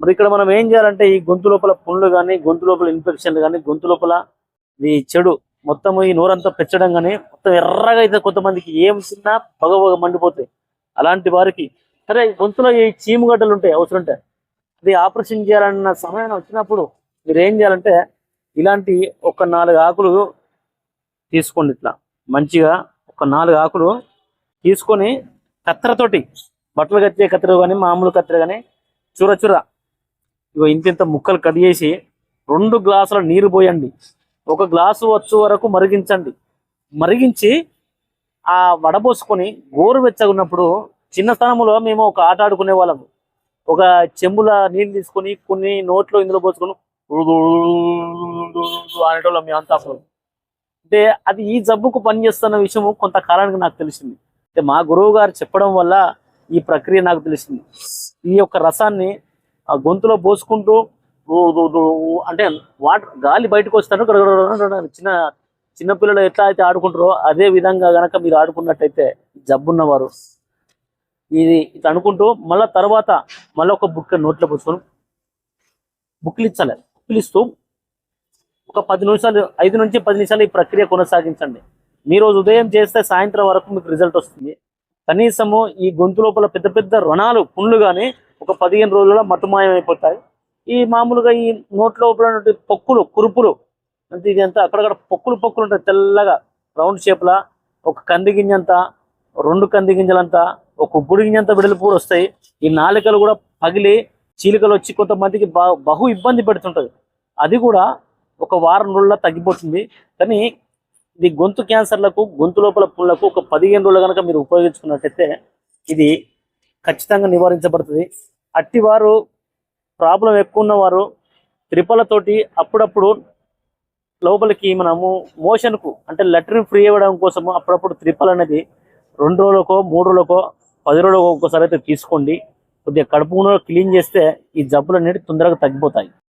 మరి ఇక్కడ మనం ఏం చేయాలంటే ఈ గొంతు లోపల పుండ్లు కానీ, గొంతు లోపల ఇన్ఫెక్షన్లు కానీ, గొంతు లోపల ఈ చెడు మొత్తం ఈ నోరంతా పెచ్చడం కానీ మొత్తం ఎర్రగా అయితే కొంతమందికి ఏం తిన్నా పొగ మండిపోతాయి. అలాంటి వారికి సరే గొంతులో ఈ చీముగడ్డలు ఉంటాయి అవసరం ఉంటాయి, అది ఆపరేషన్ చేయాలన్న సమయం వచ్చినప్పుడు మీరు ఏం చేయాలంటే ఇలాంటి ఒక 4 ఆకులు తీసుకోండి. ఇట్లా మంచిగా ఒక 4 ఆకులు తీసుకొని కత్తెరతోటి, బట్టలు కత్తిరే కత్తెర కానీ మామూలు కత్తెర కానీ చుర ఇగో ఇంత ముక్కలు కట్ చేసి 2 గ్లాసుల నీరు పోయండి. 1 గ్లాసు వచ్చు వరకు మరిగించండి. మరిగించి ఆ వడబోసుకొని గోరువెచ్చగా ఉన్నప్పుడు చిన్న స్థానంలో మేము ఒక ఆట ఆడుకునే వాళ్ళము. ఒక చెంబుల నీళ్ళు తీసుకొని కొన్ని నోట్లో ఇందులో పోసుకొని అనేటోళ్ళం మేమంతా. అంటే అది ఈ జబ్బుకు పనిచేస్తున్న విషయం కొంతకాలానికి నాకు తెలిసింది. అంటే మా గురువు గారు చెప్పడం వల్ల ఈ ప్రక్రియ నాకు తెలిసింది. ఈ యొక్క రసాన్ని ఆ గొంతులో పోసుకుంటూ అంటే వాటర్ గాలి బయటకు వస్తాను. చిన్న పిల్లలు ఎట్లా అయితే ఆడుకుంటారో అదే విధంగా గనక మీరు ఆడుకున్నట్టయితే జబ్బున్నవారు ఇది ఇట్లా అనుకుంటూ మళ్ళీ తర్వాత మళ్ళీ ఒక బుక్క నోట్లో పోసుకొని బుక్కిలించాలి. బుక్కిలిస్తూ ఒక 10 నిమిషాలు 5 నుంచి 10 నిమిషాలు ఈ ప్రక్రియ కొనసాగించండి. మీరు ఉదయం చేస్తే సాయంత్రం వరకు మీకు రిజల్ట్ వస్తుంది. కనీసము ఈ గొంతు లోపల పెద్ద పెద్ద రుణాలు పుండ్లు కానీ ఒక 15 రోజుల్లో మటుమాయం అయిపోతాయి. ఈ మామూలుగా ఈ నోట్లో పొక్కులు కురుపులు అంటే ఇదంతా అక్కడక్కడ పొక్కులు ఉంటాయి తెల్లగా రౌండ్ షేప్లా, ఒక కంది గింజంతా 2 కంది గింజలంతా ఒక గుడి గింజంతా విడలిపూ వస్తాయి. ఈ నాలికలు కూడా పగిలి చీలికలు వచ్చి కొంతమందికి బహు ఇబ్బంది పెడుతుంటది. అది కూడా ఒక వారం రోజుల్లో తగ్గిపోతుంది. కానీ ఇది గొంతు క్యాన్సర్లకు, గొంతు లోపల పుండ్లకు ఒక 15 రోజులు కనుక మీరు ఉపయోగించుకున్నట్టయితే ఇది ఖచ్చితంగా నివారించబడుతుంది. అట్టివారు ప్రాబ్లం ఎక్కువ ఉన్నవారు త్రిపలతోటి అప్పుడప్పుడు లోపలికి మనము మోషన్కు అంటే లెటరిన్ ఫ్రీ అవ్వడం కోసము అప్పుడప్పుడు త్రిపల్ అనేది 2 రోజులకో 3 రోజులకో 10 రోజులకో ఒకసారి అయితే తీసుకోండి. కొద్దిగా కడుపు క్లీన్ చేస్తే ఈ జబ్బులు అనేవి తొందరగా తగ్గిపోతాయి.